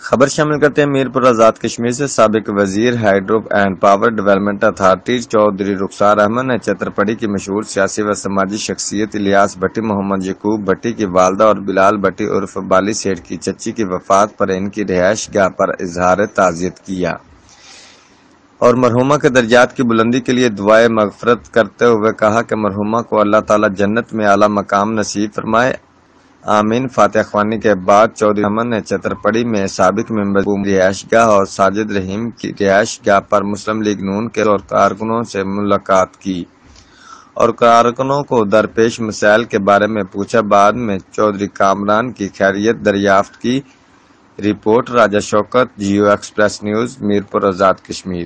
خبر شامل کرتے ہیں میرپور آزاد کشمیر سے۔ سابق وزیر hydro and power development authority Chaudhry Rukhsar Ahmed نے چترپڑی کی مشہور سیاسی و سماجی شخصیت الیاس بھٹی محمد یعقوب بھٹی کی والدہ اور بلال بھٹی عرف بالی سیٹھ کی چچی کی وفات پر ان کی رہائش گاہ پر اظہار تعزیت کیا اور مرحومہ کے درجات کی بلندی کے لیے دعائے مغفرت کرتے ہوئے کہا کہ مرحومہ کو اللہ تعالی جنت میں اعلیٰ مقام نصیب فرمائے، آمین۔ فاتحہ خوانی کے بعد چودھری احمد نے چترپڑی میں سابق ممبر رہائش گاہ اور ساجد رحیم کی رہائش گاہ پر مسلم لیگ نون کے اور کارکنوں سے ملاقات کی اور کارکنوں کو درپیش مسائل کے بارے میں پوچھا۔ بعد میں چودھری کامران کی خیریت دریافت کی۔ رپورٹ راجہ شوکت، جیو ایکسپریس نیوز، میرپور آزاد کشمیر۔